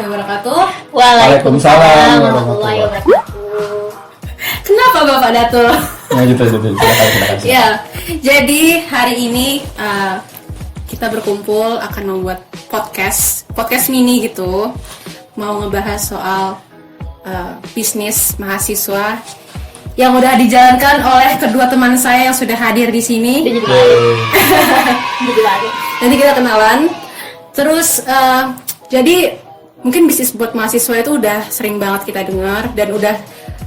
warahmatullahi wabarakatuh. Waalaikumsalam warahmatullahi wabarakatuh. Kenapa Bapak Datul? Nah gitu, silakan. Ya, jadi hari ini kita berkumpul akan membuat podcast mini gitu. Mau ngebahas soal bisnis mahasiswa yang udah dijalankan oleh kedua teman saya yang sudah hadir di sini. Nanti kita kenalan. Terus jadi mungkin bisnis buat mahasiswa itu udah sering banget kita dengar dan udah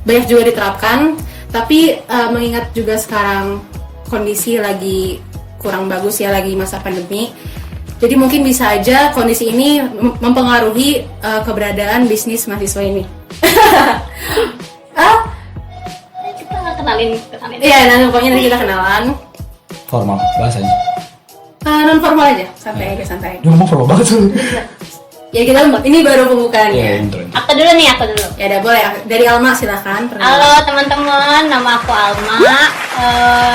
banyak juga diterapkan. Tapi mengingat juga sekarang kondisi lagi kurang bagus ya, lagi masa pandemi. Jadi mungkin bisa aja kondisi ini mempengaruhi keberadaan bisnis mahasiswa ini. Kita kenalin. Iya, nah pokoknya nanti kita kenalan. Formal bahasanya. Non formal aja, santai aja, santai. Dia ngomong formal banget tuh. Ya kita ini baru pembukaan ya. Intro. Aku dulu. Ya udah boleh. Dari Alma silakan. Halo teman-teman, nama aku Alma.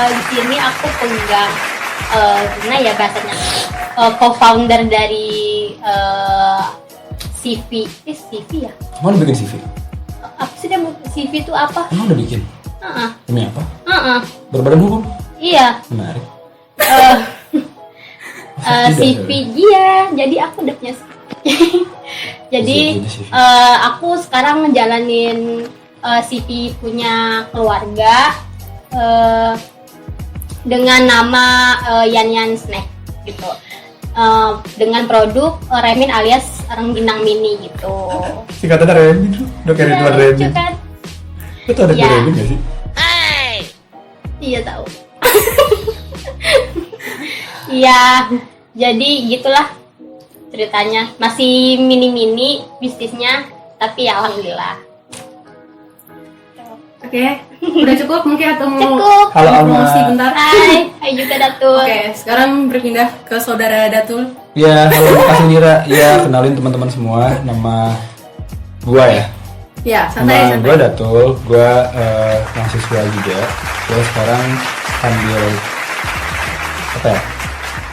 Di sini aku pegang gimana ya bahasanya, co-founder dari CV ya. Mau bikin CV? Apa sih dia CV itu apa? Emang udah bikin? Demi apa? Berbadan hukum? Iya. Menarik. CV dia. Jadi aku udah punya. Jadi aku sekarang ngejalanin CV punya keluarga dengan nama Yan Snack gitu, dengan produk Remin alias rengginang mini gitu. Singkatan Remin, udah kayak Ridwan Remin. Kan? Itu ada Remin gak sih? Iya tahu. Iya, jadi gitulah ceritanya. Masih mini bisnisnya, tapi ya alhamdulillah. Oke, udah cukup mungkin atau mau Cukup. Halo Alma. promosi bentar? Hai juga Datul. Oke, sekarang berpindah ke saudara Datul. Ya, halo makasih Mira. Ya, kenalin teman-teman semua. Nama gua ya. Ya, Nama santai. gua Datul. Gua mahasiswa juga. Gua sekarang ambil apa ya?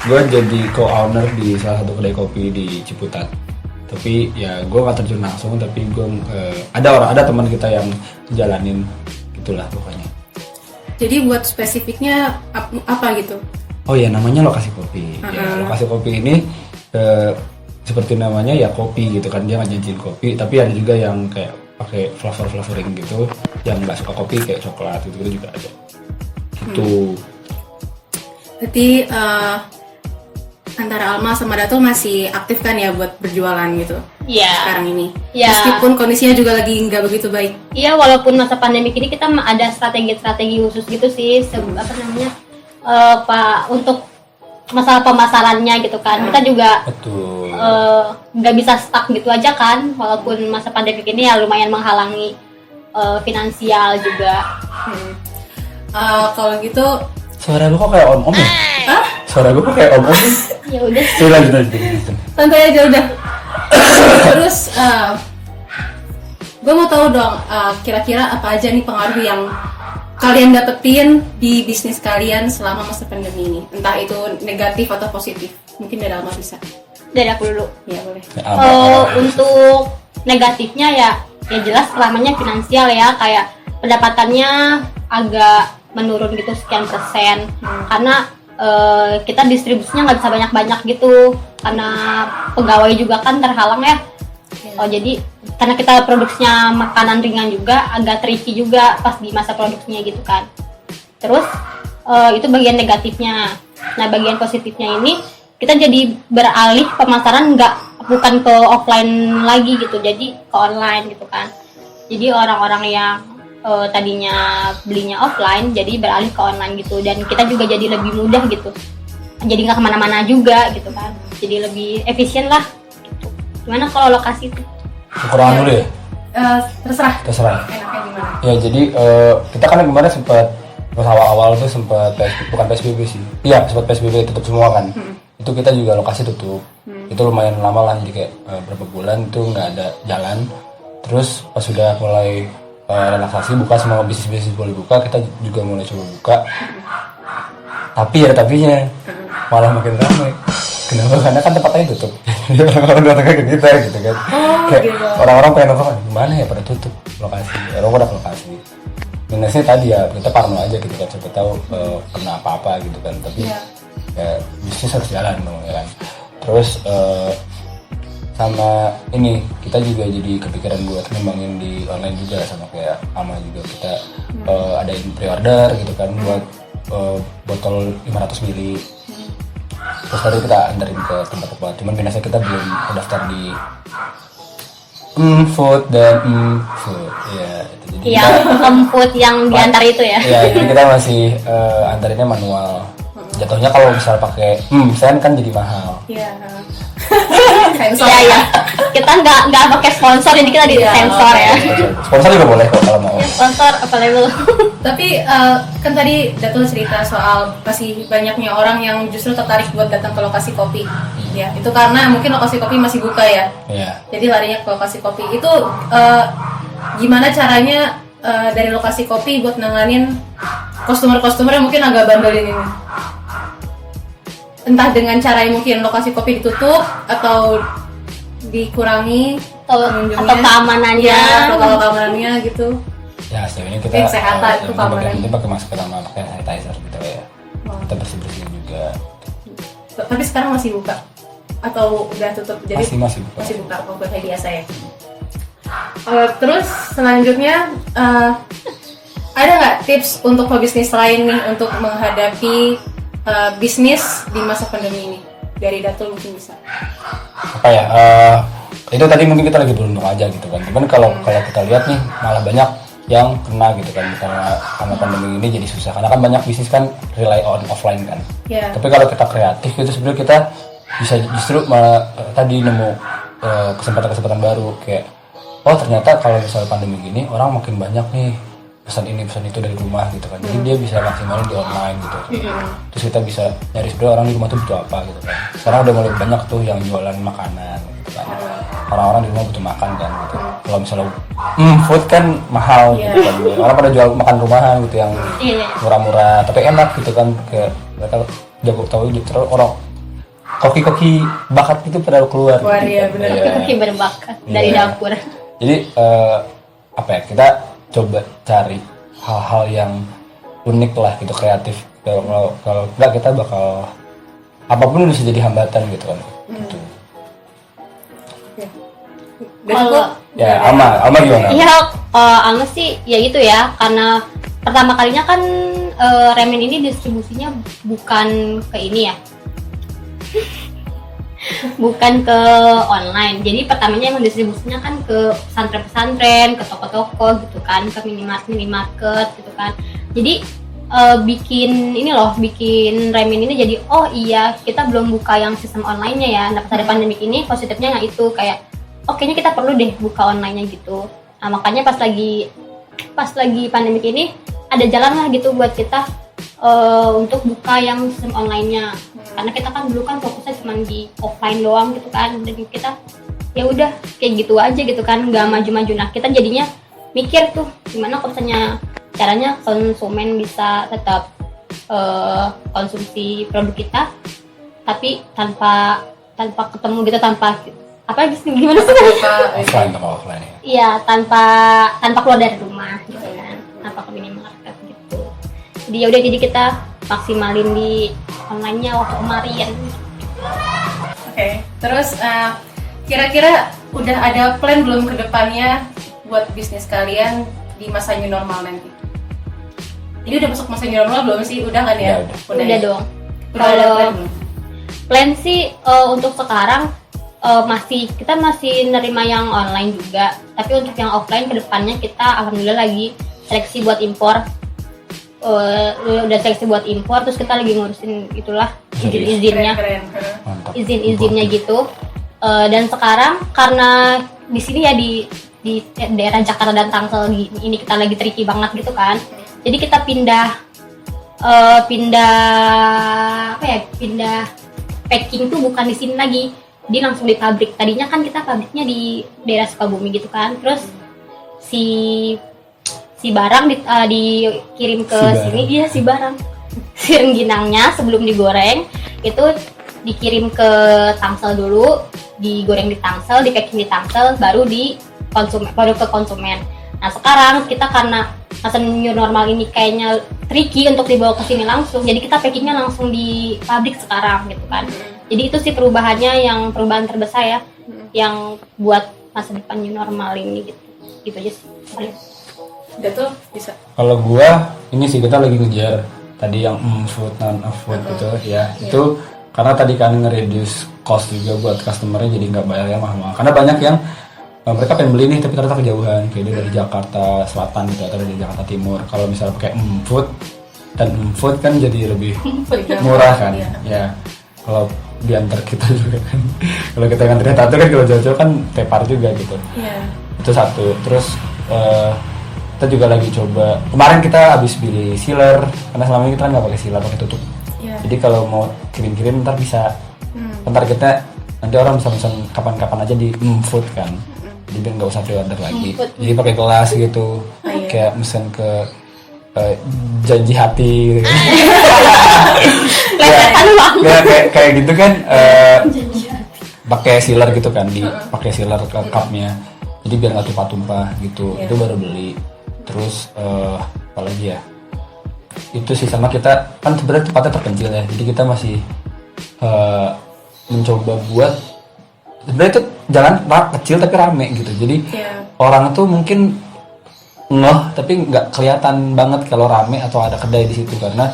Gue jadi co-owner di salah satu kedai kopi di Ciputat. Tapi ya gue gak terjun langsung, tapi gue ada teman kita yang jalanin gitulah pokoknya. Jadi buat spesifiknya apa gitu? Oh ya, namanya Lokasi Kopi. Ya, Lokasi Kopi ini seperti namanya ya kopi gitu kan, dia ngajakin kopi. Tapi ada juga yang kayak pakai flavoring gitu, yang nggak suka kopi kayak coklat gitu juga ada. Gitu. Berarti antara Alma sama Datul masih aktif kan ya buat berjualan gitu? Iya. Sekarang ini. Iya. Meskipun kondisinya juga lagi nggak begitu baik. Iya, walaupun masa pandemi ini kita ada strategi khusus gitu sih, untuk masalah pemasarannya gitu kan. Kita juga Betul. nggak bisa stuck gitu aja kan, walaupun masa pandemi ini ya lumayan menghalangi finansial juga. Kalau gitu, Suara lu kok kayak om ya? Hah? Suara gue kok kayak om ya? Ya udah. Lanjut. santai aja udah. Terus, gue mau tahu dong, kira-kira apa aja nih pengaruh yang kalian dapetin di bisnis kalian selama masa pandemi ini? Entah itu negatif atau positif. Mungkin dari Alma bisa. Dari aku dulu. Ya boleh. Untuk negatifnya ya jelas selamanya finansial ya, kayak pendapatannya agak menurun gitu sekian persen, karena kita distribusinya nggak bisa banyak-banyak gitu karena pegawai juga kan terhalang ya. Jadi karena kita produksinya makanan ringan juga agak tricky juga pas di masa produksinya gitu kan. Terus itu bagian negatifnya. Nah bagian positifnya ini kita jadi beralih pemasaran bukan ke offline lagi gitu, jadi ke online gitu kan. Jadi orang-orang yang tadinya belinya offline jadi beralih ke online gitu, dan kita juga jadi lebih mudah gitu, jadi nggak kemana-mana juga gitu kan, jadi lebih efisien lah gitu. Gimana kalau lokasi itu? Kekurangan dulu ya? Terserah. Enaknya gimana? Ya jadi kita kan kemarin sempat pas awal-awal tuh sempat bukan PSBB sih. Iya, sempat PSBB tutup semua kan. Itu kita juga lokasi tutup. Itu lumayan lama lah, jadi kayak berapa bulan tuh nggak ada jalan. Terus pas sudah mulai relaksasi, buka semua bisnis boleh buka, kita juga mulai coba buka. Tapi ada tapinya, malah makin ramai. Kenapa? Karena kan tempatnya tutup. Jadi orang-orang datang ke kita gitu kan. Kayak gitu. orang-orang pengen nongkrong gimana ya pada tutup lokasi. Orang udah ke lokasi. Minusnya tadi ya kita parno aja gitu kan, siapa tahu kena apa-apa gitu kan. Tapi ya bisnis harus jalan dong ya kan. Terus sama ini kita juga jadi kepikiran buat ngembangin di online juga, sama kayak Ama juga kita adain pre-order gitu kan buat botol 500 ml. Terus tadi kita anterin ke tempat-tempat, cuman minusnya kita belum daftar di food dan food ya itu. Jadi Yang food yang diantar itu ya. ya jadi kita masih antarinnya manual. Jatuhnya kalau misal pakai sen kan jadi mahal. Iya. Sensor. Iya ya. Kita nggak pakai sponsor, jadi kita di sensor ya. Sponsor juga boleh kok kalau mau. Sponsor available. Tapi kan tadi Datul cerita soal masih banyaknya orang yang justru tertarik buat datang ke lokasi kopi. Ya, itu karena mungkin lokasi kopi masih buka ya. Iya. Jadi larinya ke lokasi kopi. Itu gimana caranya dari lokasi kopi buat nanganin customer-customer yang mungkin agak bandelin ini? Entah dengan cara yang mungkin lokasi kopi ditutup atau dikurangi Atau pengunjungnya. keamanannya. Ya, protokol keamanannya gitu. Ya sejauh ini kita Kesehatan itu keamanan. kita pakai masker sama pakai sanitizer gitu ya. Kita bersih juga. Tapi sekarang masih buka atau udah tutup? Jadi Masih buka. Masih buka, bukan kayak biasa ya. Terus selanjutnya ada nggak tips untuk pebisnis lain nih untuk menghadapi bisnis di masa pandemi ini? Dari Datul mungkin bisa. Apa ya? Itu tadi mungkin kita lagi beruntung aja gitu kan. Cuman kalau kita lihat nih malah banyak yang kena gitu kan karena pandemi ini jadi susah. Karena kan banyak bisnis kan rely on offline kan. Ya. Tapi kalau kita kreatif itu sebenarnya kita bisa justru tadi nemu kesempatan-kesempatan baru kayak ternyata kalau misalnya pandemi gini orang makin banyak nih pesan ini pesan itu dari rumah gitu kan. Jadi dia bisa maksimalin di online gitu. Terus kita bisa nyari sebenarnya orang di rumah tuh butuh apa gitu kan. Sekarang udah mulai banyak tuh yang jualan makanan gitu kan. Orang-orang di rumah butuh makan kan gitu. Kalau misalnya food kan mahal gitu kan. Orang pada jual makan rumahan gitu yang murah-murah tapi enak gitu kan, kayak mereka jago tahu gitu. Orang koki-koki bakat itu pada keluar. Wah, gitu iya, kan. bener. Iya. Koki berbakat dari Iya. dapur. Jadi apa ya, kita coba cari hal-hal yang unik lah gitu, kreatif. Kalau enggak kita bakal apapun bisa jadi hambatan gitu kan. Gitu. Kalau Ya, Ama gimana? iya, Ange sih ya gitu ya, karena pertama kalinya kan ramen ini distribusinya bukan ke ini ya. Bukan ke online. Jadi pertamanya emang distribusinya kan ke pesantren-pesantren, ke toko-toko gitu kan, ke minimarket gitu kan. Jadi bikin ramen ini jadi iya kita belum buka yang sistem online-nya ya. Nah, pas ada pandemi ini positifnya nggak itu kayak kayaknya kita perlu deh buka online-nya gitu. Nah, makanya pas lagi pandemi ini ada jalan lah gitu buat kita untuk buka yang sistem online-nya. Karena kita kan dulu kan fokusnya cuma di offline doang gitu kan, dan kita ya udah kayak gitu aja gitu kan, nggak maju-maju. Nah, kita jadinya mikir tuh gimana kalau misalnya caranya konsumen bisa tetap konsumsi produk kita tapi tanpa ketemu gitu, tanpa apa gimana sih? Offline atau offline ya? Iya, tanpa keluar dari rumah gitu kan, tanpa ke minimarket gitu. Jadi ya udah, jadi kita maksimalin di online-nya waktu kemarin. Oke. Terus kira-kira udah ada plan belum ke depannya buat bisnis kalian di masa new normal nanti? Ini udah masuk masa new normal belum sih? Udah kan ya? Udah dong. Udah ada plan belum? Plan sih untuk sekarang kita masih nerima yang online juga, tapi untuk yang offline kedepannya kita alhamdulillah lagi seleksi buat impor. Udah seleksi buat impor, terus kita lagi ngurusin itulah izin-izinnya, Keren. izin-izinnya gitu. Dan sekarang karena di sini ya di daerah Jakarta dan Tangsel ini kita lagi tricky banget gitu kan, jadi kita pindah packing tuh bukan di sini lagi, dia langsung di pabrik. Tadinya kan kita pabriknya di daerah Sukabumi gitu kan, terus si barang dikirim ke sini, dia si barang si rengginangnya sebelum digoreng itu dikirim ke Tangsel dulu, digoreng di tangsel, di packing di tangsel, baru ke konsumen. Nah sekarang kita karena masa new normal ini kayaknya tricky untuk dibawa ke sini langsung, jadi kita packingnya langsung di pabrik sekarang gitu kan. Jadi itu sih perubahan terbesar ya, yang buat masa depan new normal ini gitu. Gitu aja sih. Udah tuh bisa. Kalau gua ini sih kita lagi ngejar tadi yang food non food gitu ya. Itu karena tadi kan nge-reduce cost juga buat customernya, jadi nggak bayar yang mahal. Karena banyak yang mereka pengen beli nih tapi ternyata kejauhan, kayak dia dari Jakarta Selatan gitu atau dari Jakarta Timur. Kalau misalnya pakai food dan food kan jadi lebih murah kan. Ya. Kalau diantar kita juga kan. Kalau kita nganterin tato kan kalau jauh-jauh kan tepar juga gitu. Iya. Itu satu. Terus kita juga lagi coba. Kemarin kita habis beli sealer karena selama ini kita kan nggak pakai sealer, pakai tutup. Iya. Jadi kalau mau kirim-kirim ntar bisa. Ntar kita nanti orang bisa pesan kapan-kapan aja di food kan. Jadi biar nggak usah pre-order lagi. Jadi pakai gelas gitu. Kayak mesen ke janji hati gitu. Ya, kayak gitu kan pakai sealer gitu kan, pakai sealer ke cupnya, jadi biar nggak tumpah-tumpah gitu. Itu baru beli. Terus apa lagi ya, itu sih sama kita kan sebenarnya tempatnya terpencil ya, jadi kita masih mencoba buat sebenarnya itu jalan kecil tapi rame gitu, jadi orang tuh mungkin tapi nggak kelihatan banget kalau rame atau ada kedai di situ karena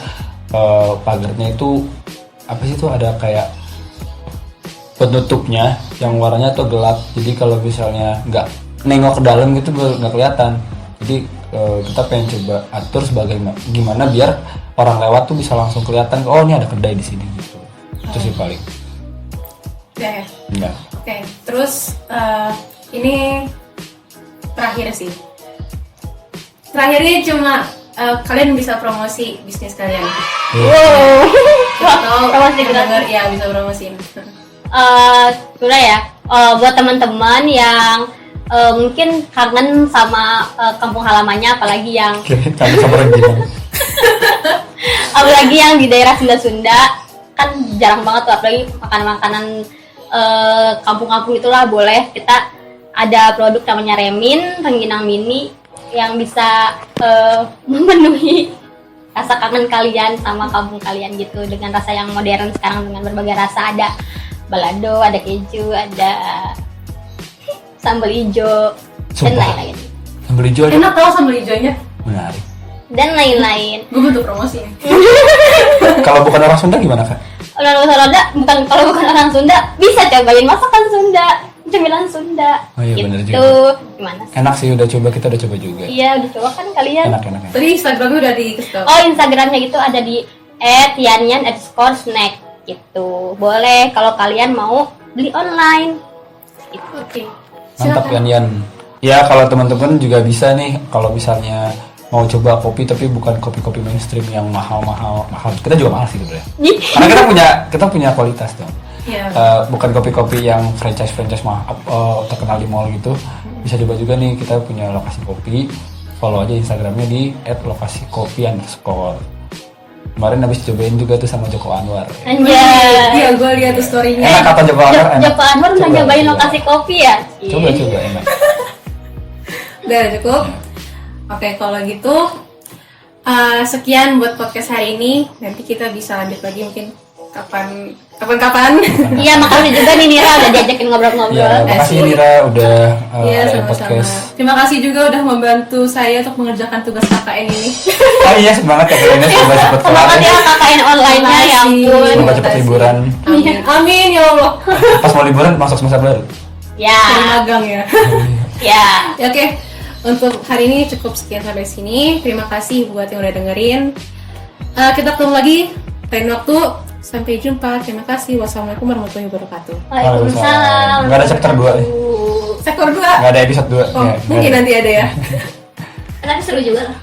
pagarnya itu apa sih, itu ada kayak penutupnya yang warnanya tuh gelap, jadi kalau misalnya nggak nengok ke dalam gitu nggak kelihatan. Jadi kita pengen coba atur gimana biar orang lewat tuh bisa langsung kelihatan, oh ini ada kedai di sini gitu. Itu sih paling. Udah ya? Enggak. Oke, terus ini terakhir sih. Terakhirnya cuma kalian bisa promosi bisnis kalian. Atau Promosi denger ya bisa promosiin. Sudah ya, buat teman-teman yang mungkin kangen sama kampung halamannya, apalagi yang apalagi yang di daerah Sunda-Sunda kan jarang banget tuh, apalagi makanan-makanan kampung-kampung itulah. Boleh, kita ada produk namanya Remin, rengginang mini, yang bisa memenuhi rasa kangen kalian sama kampung kalian gitu, dengan rasa yang modern sekarang dengan berbagai rasa. Ada balado, ada keju, ada sambal hijau, dan lain-lain. Sambal hijau aja. Enak tau sambal hijaunya. Menarik. Dan lain-lain. Gue butuh promosi. Kalau bukan orang Sunda gimana Kak? Kalau bukan orang Sunda bisa cobain masakan Sunda, cemilan Sunda. Oh iya, gitu. bener juga. Gimana sih? Enak sih, kita udah coba juga. Iya, udah coba kan kalian. Enak. Tadi Instagramnya udah dikasih tau. Oh, Instagramnya gitu ada di @yanyan_snack gitu. Boleh kalau kalian mau beli online. Gitu. Oke. Mantap Yan. Ya kalau teman-teman juga bisa nih, kalau misalnya mau coba kopi tapi bukan kopi-kopi mainstream yang mahal. Kita juga mahal sih sebenarnya. Karena kita punya kualitas dong. Iya. Bukan kopi-kopi yang franchise mahal terkenal di mall gitu. Bisa coba juga nih, kita punya lokasi kopi. Follow aja Instagramnya di @lokasikopi_. Kemarin habis cobain juga tuh sama Joko Anwar. Anjay. Iya, gue lihat tuh story-nya. Enak kata Joko Anwar. Enak. Joko Anwar udah Coba, nyobain coba. lokasi kopi ya? Coba enak. Udah cukup. Oke, kalau gitu sekian buat podcast hari ini. Nanti kita bisa lanjut lagi mungkin kapan-kapan. Iya, makasih juga nih Nira udah diajakin ngobrol-ngobrol. Ya, makasih Nira udah Iya, ada sama-sama. podcast. Terima kasih juga udah membantu saya untuk mengerjakan tugas KKN ini. Oh iya, semangat ya kayaknya, semoga cepat kelar. Semangat ya KKN online-nya, ya ampun. Semoga cepat liburan. Amin ya Allah. Pas mau liburan masuk semester baru. Ya, Cari magang ya. ya. Ya, oke. Untuk hari ini cukup sekian sampai sini. Terima kasih buat yang udah dengerin. Kita ketemu lagi lain waktu. Sampai jumpa. Terima kasih. Wassalamualaikum warahmatullahi wabarakatuh. Waalaikumsalam. Nggak ada chapter 2 nih. Sektor 2. Nggak ada episode 2. Oh, mungkin nanti ada ya. Tapi seru juga lah.